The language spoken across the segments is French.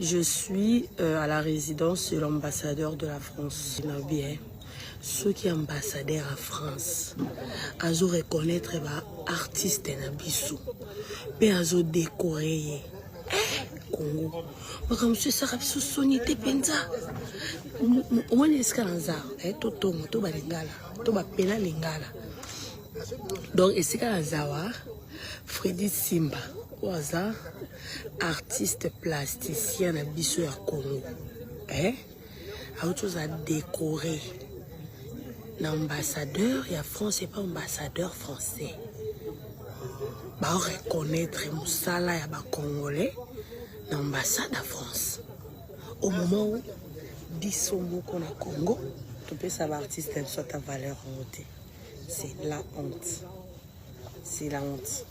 Je suis à la résidence de l'ambassadeur de la France. Bien. Ceux qui sont ambassadeurs à France, ils reconnaître les artistes Nabiso. Mais ils décorer Congo. Comme je sais, c'est sonité penza. On est escalanza. Toto, to balingala, to bapena lingala. Donc, escalanza Freddy Simba, oza artiste plasticien Nabiso ya Congo. Autre chose à décorer. L'ambassadeur, il y a France, c'est pas ambassadeur français. Bah, reconnaître Moussala, il y a Congolais, l'ambassade de France. Au moment où 10 sommes qu'on a Congo, tu peux savoir artiste elle soit ta valeur montée. C'est la honte. C'est la honte.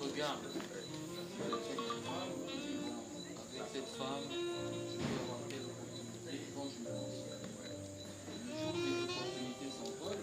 Regarde, avec cette femme, je peux avoir quelle opportunité quand je pense. Le jour où les opportunités s'envolent,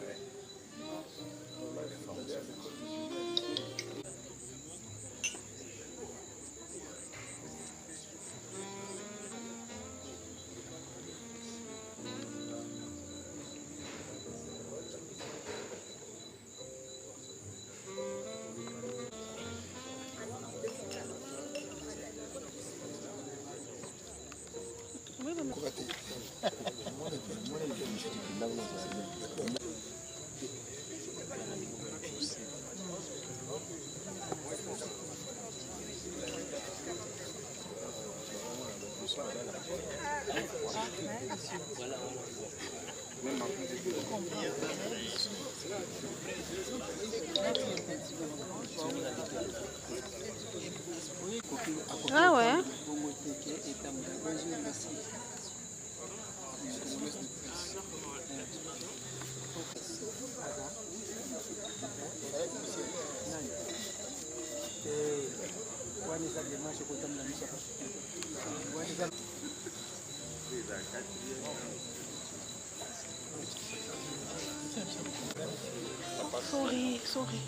Ah ouais. Sorry.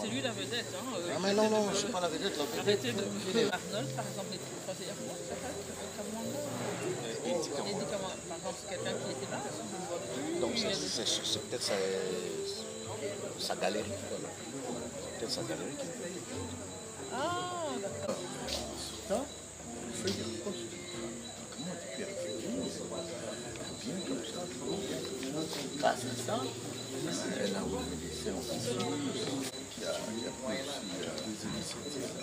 c'est lui la vedette. Hein, ah mais non, je ne suis pas la vedette. Arrêtez de Arnold, par exemple, les conseillers. Eddie Kamanga, par exemple, c'est quelqu'un qui était là. Donc c'est peut-être sa galerie. Voilà. Peut-être sa galerie qui fait. Ah, d'accord. Ça, fais des postes. Comment tu peux bien comme ça. Ah, c'est ça. Elle a ouvert des séances ici. Il y a pris aussi des initiatives.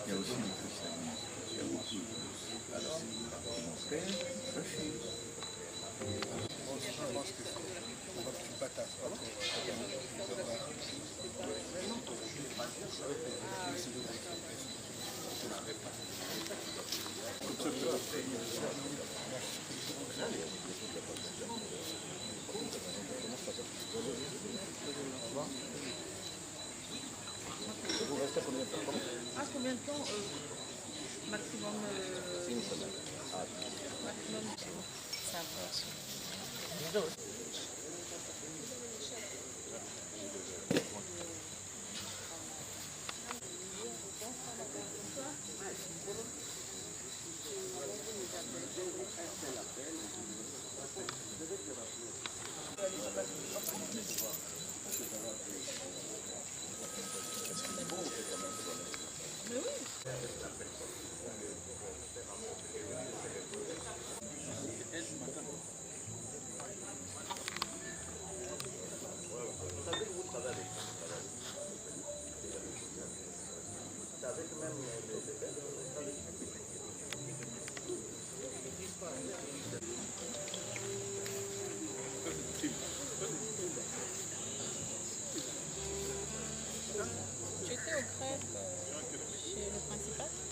Il y a aussi des christianisme. Il y a beaucoup de... Alors, mon frère, sa fille. Je pense que tu battages pas trop. Ah, combien de temps maximum Une semaine. maximum. Ça va.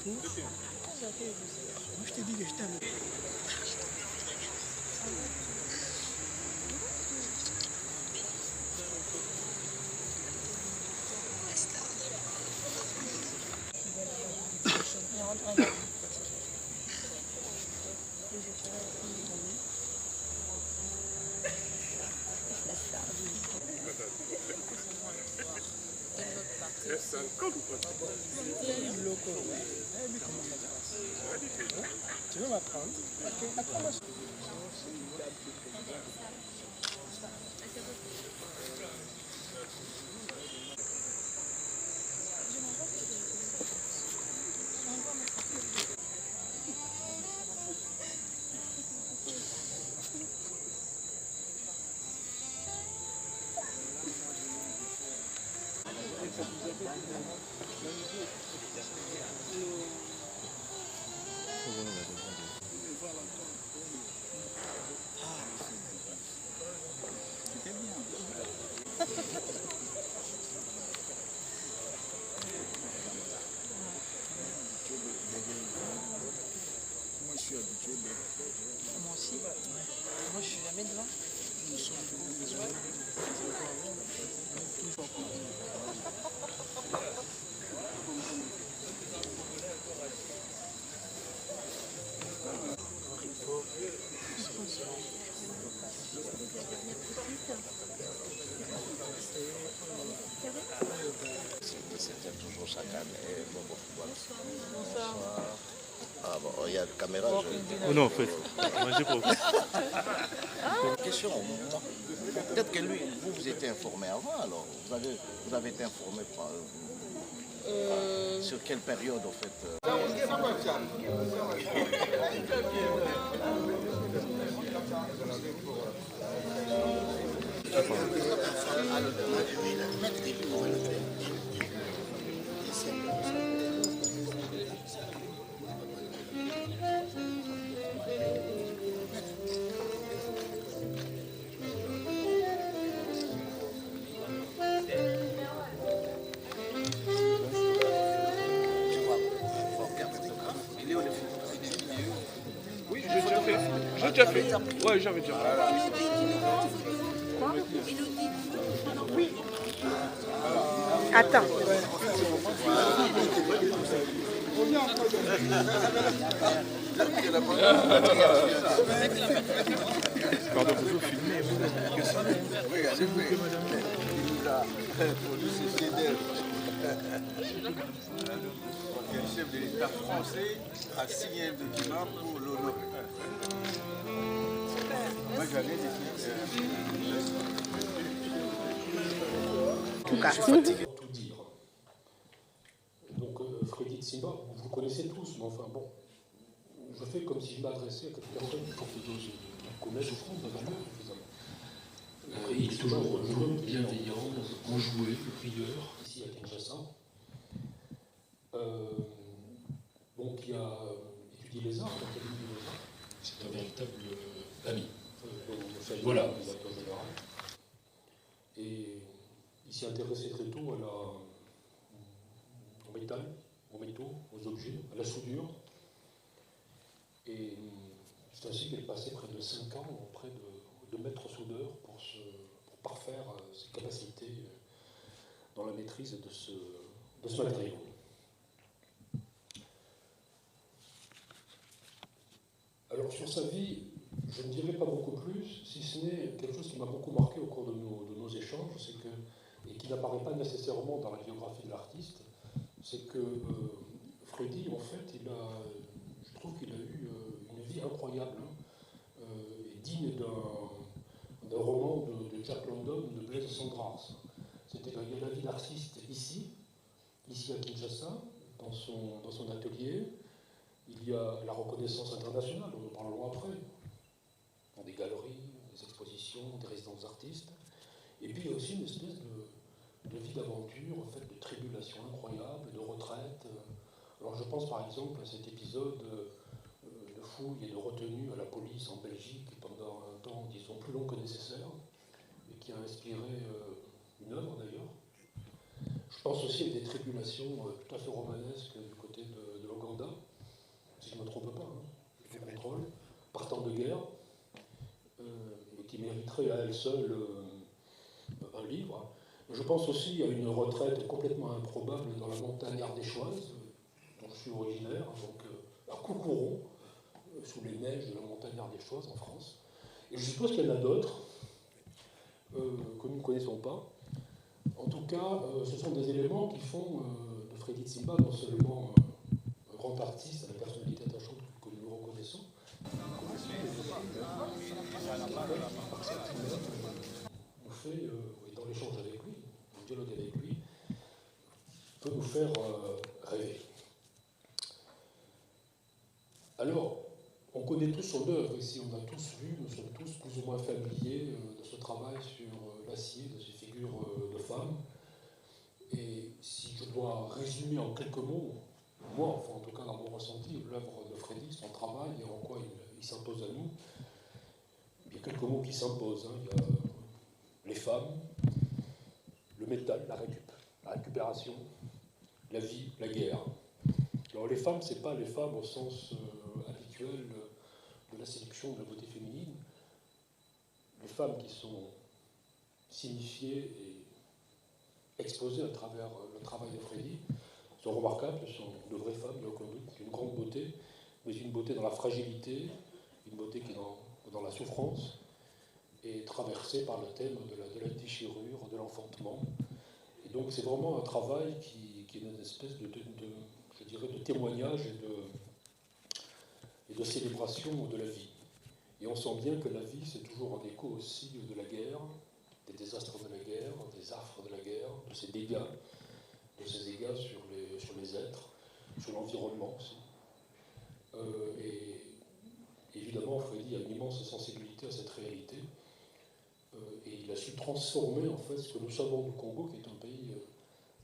Moi, je t'ai dit que je t'aime. Tu veux m'apprendre? Ok, apprends-moi. Moi aussi. Moi, je suis jamais devant. C'était toujours chaque année. Bon, bonsoir. Ah bon, il y a la caméra. Oh non, en fait, mangez pas. Question, moi, peut-être que lui, vous étiez informé avant, alors vous avez été informé par, sur quelle période, en fait Oui, j'ai déjà fait. J'ai déjà fait. Ouais, j'avais déjà fait. Oui. Attends. Pardon, vous filmez. Le chef de l'État français a signé un document pour l'honorer. Moi, j'allais Tout cas. Tout dire. Donc, Freddy de Simba, vous connaissez tous, mais enfin bon, je fais comme si je m'adressais à cette personne porteuse de connaître au fond de la valeur, évidemment. Il est toujours heureux, bienveillant, enjoué, prieur, ici à Kinshasa. Bon, qui a étudié les arts, qui a étudié les arts. C'est un véritable ami. Voilà, en général. Et il s'est intéressé très tôt au métal, aux métaux, aux objets, à la soudure. Et c'est ainsi qu'elle passait près de 5 ans auprès de maîtres soudeurs pour parfaire ses capacités dans la maîtrise de ce matériau. Alors sur sa vie, je ne dirai pas beaucoup plus, si ce n'est quelque chose qui m'a beaucoup marqué au cours de nos échanges, c'est que, et qui n'apparaît pas nécessairement dans la biographie de l'artiste, c'est que Freddy, en fait, je trouve qu'il a eu une vie incroyable, et digne d'un roman de Jack London, de Blaise Cendrars. Il y a la vie d'artiste ici à Kinshasa, dans son atelier. Il y a la reconnaissance internationale, on en parlera après, dans des galeries, des expositions, des résidences d'artistes. Et puis il y a aussi une espèce de vie d'aventure, en fait, de tribulation incroyable, de retraite. Alors je pense par exemple à cet épisode de fouille et de retenue à la police en Belgique pendant un temps, disons, plus long que nécessaire, et qui a inspiré une œuvre d'ailleurs. Je pense aussi à des tribulations tout à fait romanesques du côté de l'Ouganda, si je ne me trompe pas, du contrôle, partant de guerre, et qui mériterait à elle seule un livre. Je pense aussi à une retraite complètement improbable dans la montagne ardéchoise, dont je suis originaire, donc à Coucouron, sous les neiges de la montagne Ardéchoise en France. Et je suppose qu'il y en a d'autres que nous ne connaissons pas. En tout cas, ce sont des éléments qui font de Freddy Tsimba non seulement un grand artiste à la personnalité attachante que nous reconnaissons, nous fait, dans l'échange avec lui, le dialogue avec lui, peut nous faire rêver. Alors, on connaît tous son œuvre ici, on a tous vu, nous sommes tous plus ou moins familiers de ce travail sur l'acier, de ces figures de femmes. Et si je dois résumer en quelques mots, moi, enfin en tout cas dans mon ressenti, l'œuvre de Freddy, son travail et en quoi il s'impose à nous, il y a quelques mots qui s'imposent. Il y a les femmes, le métal, la récupération, la vie, la guerre. Alors les femmes, ce n'est pas les femmes au sens habituel de la séduction de la beauté féminine. Les femmes qui sont signifiées et exposées à travers le travail de Freddy sont remarquables, sont de vraies femmes, il n'y a aucun doute, une grande beauté, mais une beauté dans la fragilité, une beauté qui est dans la souffrance, et traversée par le thème de la déchirure, de l'enfantement. Et donc c'est vraiment un travail qui est une espèce je dirais, de témoignage et de célébration de la vie. Et on sent bien que la vie, c'est toujours un écho aussi de la guerre, des désastres de la guerre, des affres de la guerre, de ces dégâts sur les êtres, sur l'environnement aussi. Et évidemment, Freddy a une immense sensibilité à cette réalité. Et il a su transformer en fait ce que nous savons du Congo, qui est un pays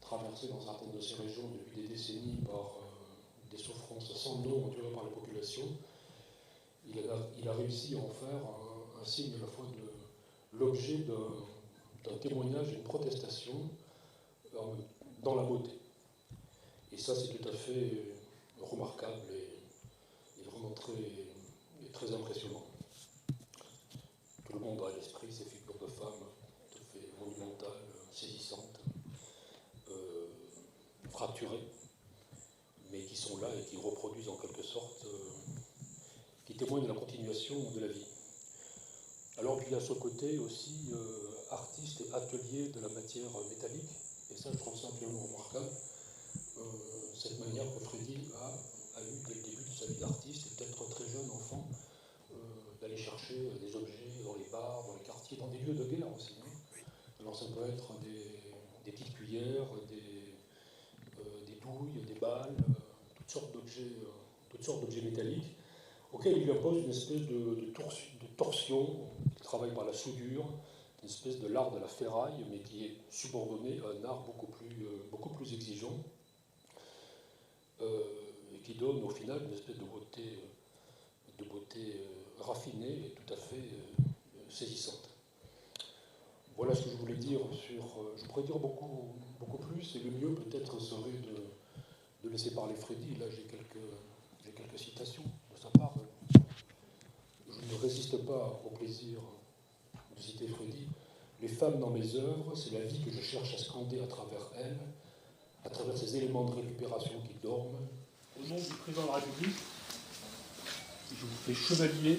traversé dans certaines de ces régions depuis des décennies par des souffrances sans nom endurées par la population. Il a réussi à en faire un signe à la fois de l'objet d'un témoignage, d'une protestation dans la beauté. Et ça, c'est tout à fait remarquable et vraiment très impressionnant. Tout le monde a à l'esprit ces figures de femmes tout à fait monumentales, saisissantes, fracturées, mais qui sont là et qui reproduisent en quelque sorte, qui témoignent de la continuation de la vie. Alors puis il y a ce côté aussi artiste et atelier de la matière métallique, et ça je trouve ça absolument remarquable, cette manière que Freddy a eu dès le début de sa vie d'artiste, et peut-être très jeune enfant, d'aller chercher des objets dans les bars, dans les quartiers, dans des lieux de guerre aussi. Alors ça peut être des petites cuillères, des douilles, des balles, toutes sortes d'objets métalliques, auxquels il lui impose une espèce de torsion, qui travaille par la soudure, une espèce de l'art de la ferraille, mais qui est subordonné à un art beaucoup plus exigeant, et qui donne au final une espèce de beauté raffinée et tout à fait saisissante. Voilà ce que je voulais dire je pourrais dire beaucoup plus, et le mieux peut-être serait de laisser parler Freddy. Là j'ai quelques citations de sa part. Je ne résiste pas au plaisir de citer Freddy. Les femmes dans mes œuvres, c'est la vie que je cherche à scander à travers elles, à travers ces éléments de récupération qui dorment. Au nom du président de la République, je vous fais chevalier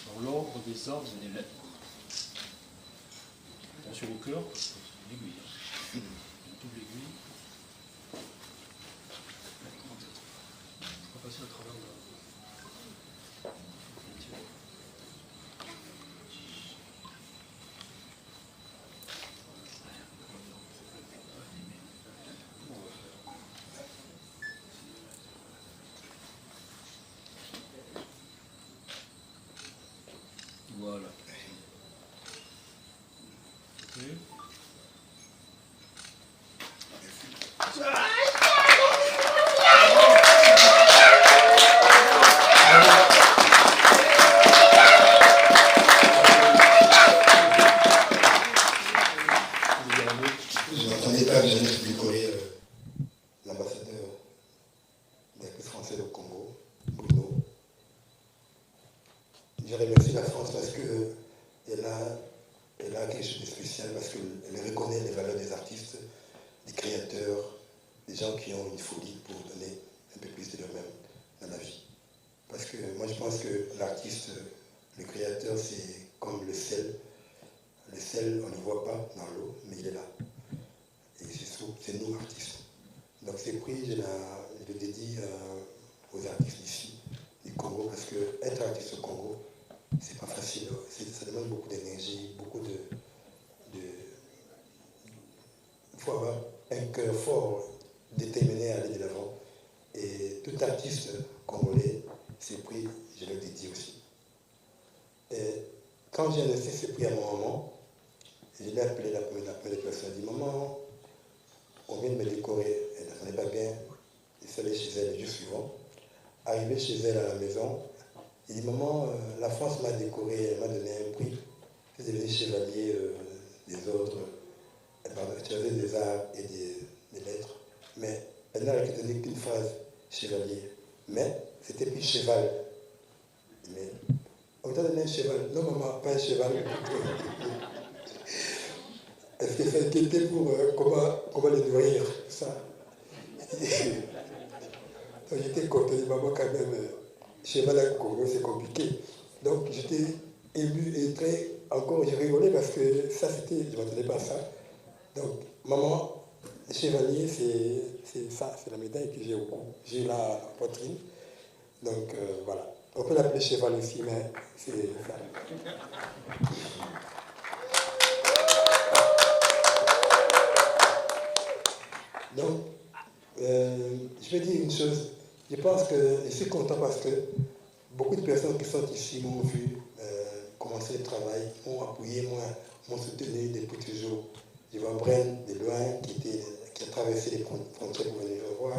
dans l'ordre des arts et des lettres. Attention au cœur, l'aiguille. Double aiguille. On va passer à travers le... Voilà. Okay. Je n'entendais pas que j'allais décorer l'ambassadeur des Français au Congo, Bruno. Je remercie la France parce qu'elle a quelque chose de spécial, parce qu'elle reconnaît les valeurs des artistes, des créateurs, des gens qui ont une folie pour donner un peu plus de eux-mêmes dans la vie. je pense que l'artiste, le créateur, c'est comme le sel. Le sel, on ne le voit pas dans l'eau, mais il est là. Et c'est nous, artistes. Donc ces prix, je le dédie aux artistes d'ici, du Congo, parce que être artiste au Congo, c'est pas facile. Ça demande beaucoup d'énergie, beaucoup de... Il faut avoir un cœur fort, déterminé à aller de l'avant. Et tout artiste congolais, ces prix, je le dédie aussi. Et quand j'ai annoncé ce prix à mon maman, je l'ai appelé la première personne. Elle dit, maman, on vient de me décorer. Elle ne savait pas bien. Il s'allait chez elle le jour suivant. Arrivé chez elle à la maison, il dit, maman, la France m'a décoré, elle m'a donné un prix. Je suis devenu chevalier des ordres, chevalier des arts et des lettres. Mais elle n'a retenu qu'une phrase, chevalier. Mais c'était plus cheval. Mais on t'a donné un cheval. Non, maman, pas un cheval. Est-ce que ça inquiétait pour comment les nourrir, ça? Donc j'étais content, maman, quand même, cheval à Congo, c'est compliqué. Donc j'étais ému et très... Encore, j'ai rigolé parce que ça, c'était... Je ne m'attendais pas à ça. Donc, maman, chevalier, c'est ça, c'est la médaille que j'ai au cou. J'ai la poitrine. Donc, voilà. On peut l'appeler cheval aussi, mais c'est ça. Donc, je vais dire une chose. Je pense que je suis content parce que beaucoup de personnes qui sont ici m'ont vu commencer le travail, m'ont appuyé, m'ont soutenu depuis toujours. Je vois Bren de loin qui a traversé les frontières pour venir me voir.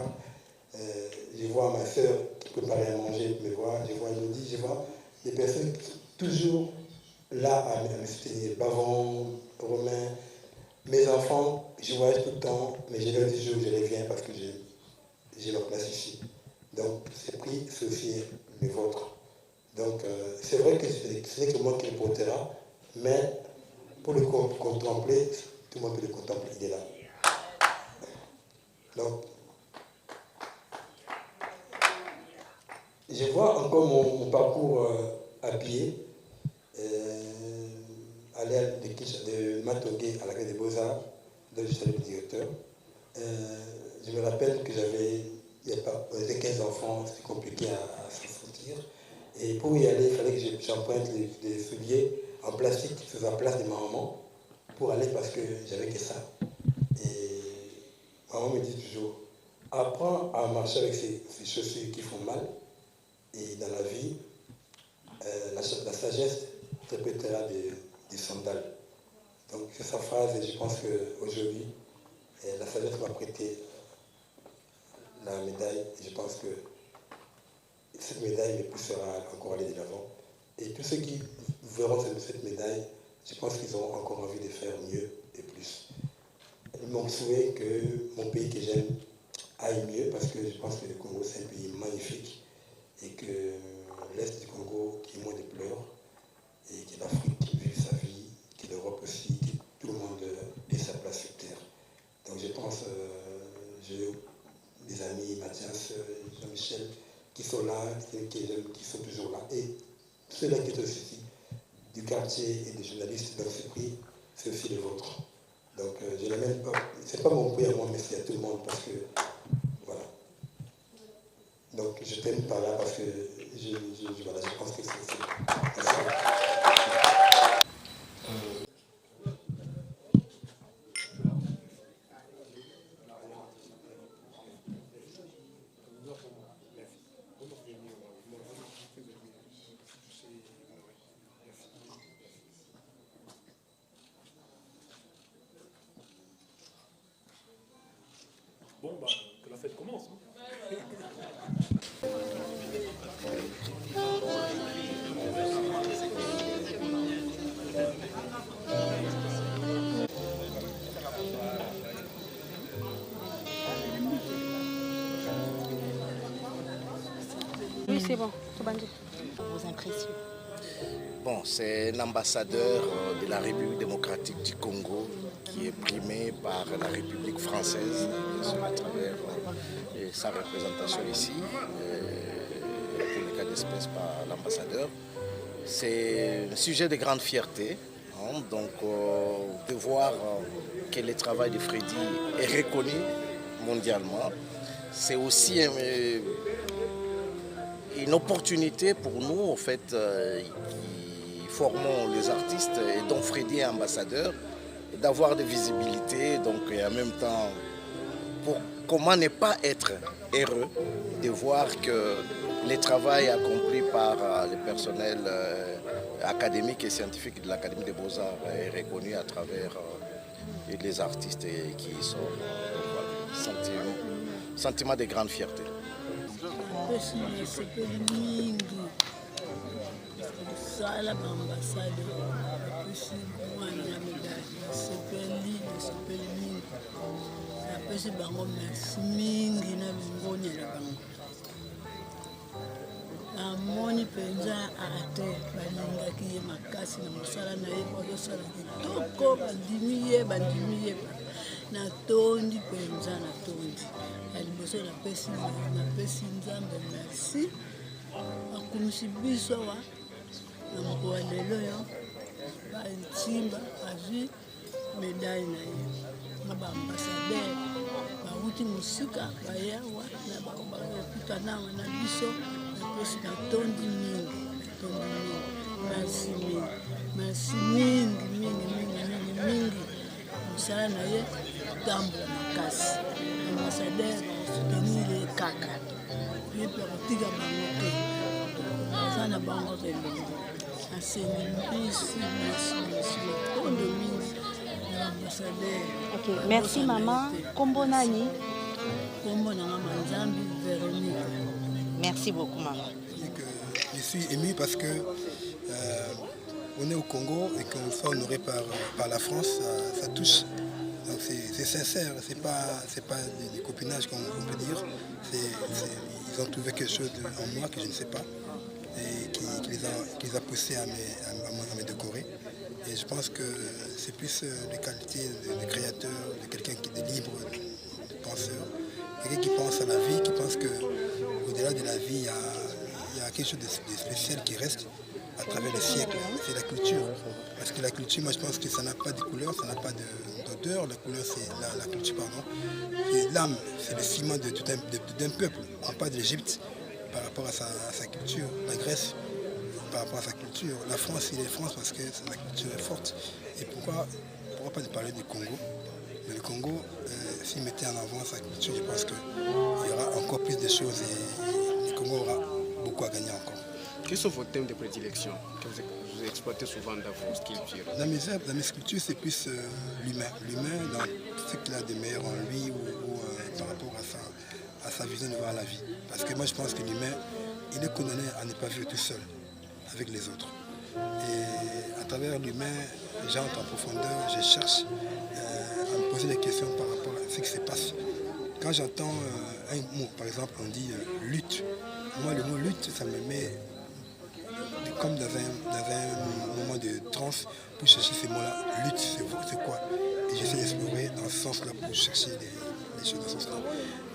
Je vois ma soeur qui préparait à manger pour me voir. Je vois Elodie, je vois des personnes toujours là à me soutenir. Bavon, Romain, mes enfants, je voyage tout le temps, mais je leur dis toujours que je reviens parce que j'ai ma place ici. Donc, ce prix, c'est aussi le vôtre. Donc, c'est vrai que ce n'est que moi qui le portera, mais pour le contempler, tout le monde peut le contempler, il est là. Donc, je vois encore mon parcours à pied, aller de Matogué à la Grève des Beaux-Arts, dont je suis le directeur. Je me rappelle que on était 15 enfants, c'était compliqué à se sortir. Et pour y aller, il fallait que j'emprunte des souliers en plastique sur la place de ma maman pour aller parce que j'avais que ça. Et maman me dit toujours, apprends à marcher avec ces chaussures qui font mal. Et dans la vie, la sagesse te prêtera des sandales. Donc c'est sa phrase et je pense qu'aujourd'hui, la sagesse m'a prêté la médaille et je pense que cette médaille me poussera encore à aller de l'avant. Et tous ceux qui verront cette médaille, je pense qu'ils auront encore envie de faire mieux et plus. Mon souhait que mon pays que j'aime aille mieux parce que je pense que le Congo c'est un pays magnifique et que l'Est du Congo qui est moins de pleurs et que l'Afrique qui vit sa vie, que l'Europe aussi, que tout le monde ait sa place sur terre. Donc je pense, j'ai des amis, Mathias, Jean-Michel, qui sont là, qui sont toujours là. Et ceux-là qui sont aussi du quartier et des journalistes dans ce prix, c'est aussi le vôtre. Donc je ne l'amène pas, c'est pas mon prix à moi, mais c'est à tout le monde parce que, voilà. Donc je t'aime par là parce que voilà, je pense que c'est. Bon, bah, que la fête commence. Hein. Oui, c'est bon. Vos impressions. Bon, c'est l'ambassadeur de la République démocratique du Congo qui est primé par la République française à travers sa représentation ici, pour le cas de espèces par l'ambassadeur. C'est un sujet de grande fierté, hein, donc de voir que le travail de Freddy est reconnu mondialement. C'est aussi une opportunité pour nous, en fait, qui formons les artistes, et dont Freddy est ambassadeur, d'avoir de visibilité, donc et en même temps, comment ne pas être heureux de voir que le travail accompli par le personnel académique et scientifique de l'Académie des Beaux-Arts est reconnu à travers les artistes qui sont sentiment de grande fierté. napesi bango merci mingi na bingoni na bango namoni mpenza ate balingaki ye makasi na mosala na ye bazosala kitoko bandimi ye natondi mpenza natondi ya liboso napesi nzambe merci akumisi biso awa na mokolo ya lelo yo bantimba azwi medaille na ye na baambassadeur bauti mosika bayawa na bakutanawa na biso napesi natondi mingi merci mingi mosala na ye tambola makasi ambassadeur soutenir ye kaka ye mpe kotika bango te aza na bango elongo asengi mbisi merci tondo mingi. Ok, merci maman. Kombo nani? Kombo nanga Manzambi Véronique. Merci beaucoup maman. Je suis ému parce que on est au Congo et qu'on soit honoré par la France, ça touche. Donc c'est sincère, c'est pas du copinage qu'on peut dire. Ils ont trouvé quelque chose en moi que je ne sais pas et qui les a poussés à me décorer. Et je pense que c'est plus les qualités de créateur, de quelqu'un qui est libre, de penseur, quelqu'un qui pense à la vie, qui pense qu'au-delà de la vie, il y a quelque chose de spécial qui reste à travers les siècles. C'est la culture. Parce que la culture, moi je pense que ça n'a pas de couleur, ça n'a pas d'odeur. La couleur, c'est la culture, pardon. C'est l'âme, c'est le ciment d'un peuple. On parle d'Égypte par rapport à sa culture. La Grèce, par rapport à sa culture. La France, il est France parce que la culture est forte. Et pourquoi pas parler du Congo? Mais le Congo, s'il mettait en avant sa culture, je pense qu'il y aura encore plus de choses et le Congo aura beaucoup à gagner encore. Quels sont vos thèmes de prédilection que vous exploitez souvent dans vos sculptures? Dans mes sculptures, c'est plus l'humain. L'humain dans ce qu'il a de meilleur en lui ou par rapport à sa vision de voir la vie. Parce que moi, je pense que l'humain, il est condamné à ne pas vivre tout seul avec les autres. Et à travers l'humain, j'entre en profondeur, je cherche à me poser des questions par rapport à ce qui se passe. Quand j'entends un mot, par exemple, on dit lutte. Moi, le mot lutte, ça me met comme dans un moment de transe pour chercher ces mots-là. Lutte, c'est quoi? Et j'essaie d'explorer dans ce sens-là pour chercher des choses dans ce sens-là.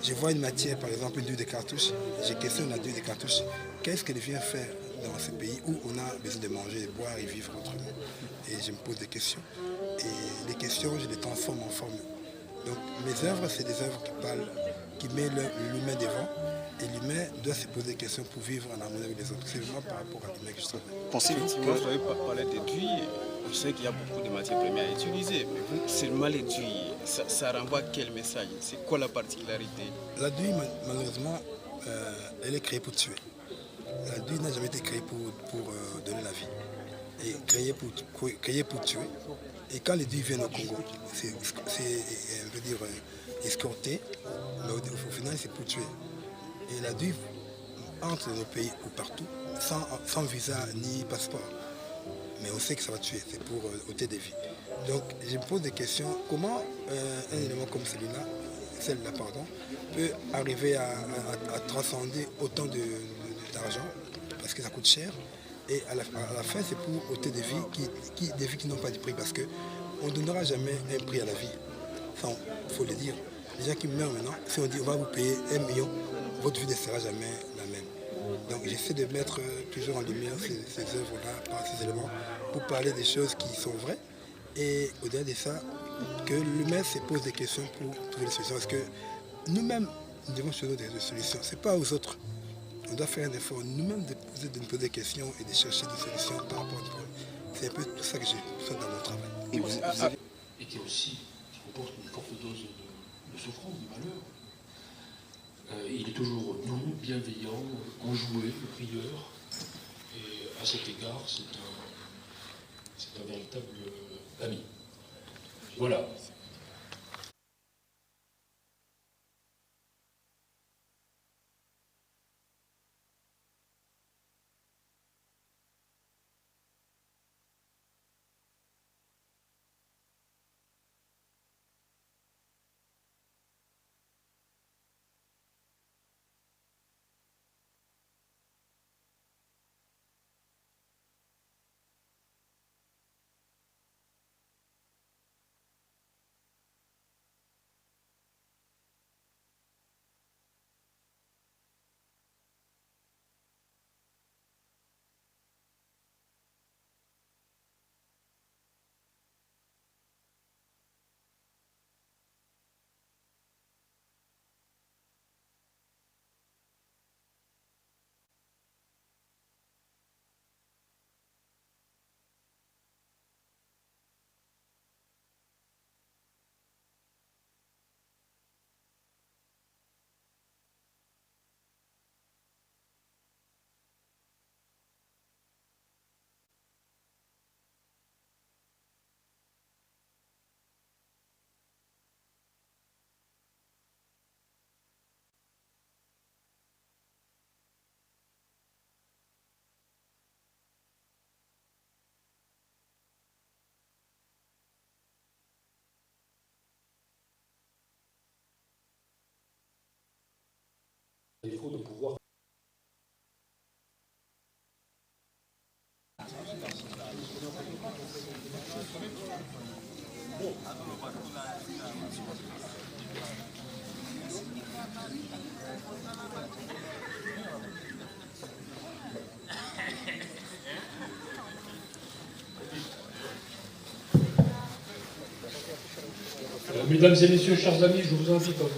Je vois une matière, par exemple, une douille de cartouche. Je questionne la douille de cartouche. Qu'est-ce qu'elle vient faire dans ce pays où on a besoin de manger, de boire et vivre autrement? Et je me pose des questions. Et les questions, je les transforme en forme. Donc mes œuvres, c'est des œuvres qui parlent, qui mettent l'humain devant. Et l'humain doit se poser des questions pour vivre en harmonie avec les autres. C'est vraiment par rapport à l'humain que je travaille. Effectivement, vous avez parlé d'aiguilles. On sait qu'il y a beaucoup de matières premières à utiliser. Mais vous, seulement l'aiguille, ça renvoie quel message? C'est quoi la particularité? La douille, malheureusement, elle est créée pour tuer. La douille n'a jamais été créée pour donner la vie. Et créée pour tuer. Et quand les douilles viennent au Congo, c'est escorté, mais au final, c'est pour tuer. Et la douille entre dans nos pays ou partout, sans visa ni passeport. Mais on sait que ça va tuer, c'est pour ôter des vies. Donc je me pose des questions, comment un élément comme celle-là, peut arriver à transcender autant d'argent, parce que ça coûte cher, et à la fin c'est pour ôter des vies qui n'ont pas de prix, parce qu'on ne donnera jamais un prix à la vie. Il faut le dire. Les gens qui meurent maintenant, si on dit on va vous payer 1 million, votre vie ne sera jamais la même. Donc j'essaie de mettre toujours en lumière ces œuvres-là, par ces éléments, pour parler des choses qui sont vraies. Et au-delà de ça, que l'humain se pose des questions pour trouver des solutions. Parce que nous-mêmes, nous devons trouver des solutions. Ce n'est pas aux autres. On doit faire un effort nous-mêmes de nous poser des questions et de chercher des solutions par rapport à problème. C'est un peu tout ça que j'ai fait dans mon travail. Et qui comporte une forte dose de souffrance, de malheur. Il est toujours doux, bienveillant, enjoué, rieur. Et à cet égard, c'est un véritable ami. Voilà. Il faut de pouvoir. Mesdames et messieurs, chers amis, je vous invite à vous.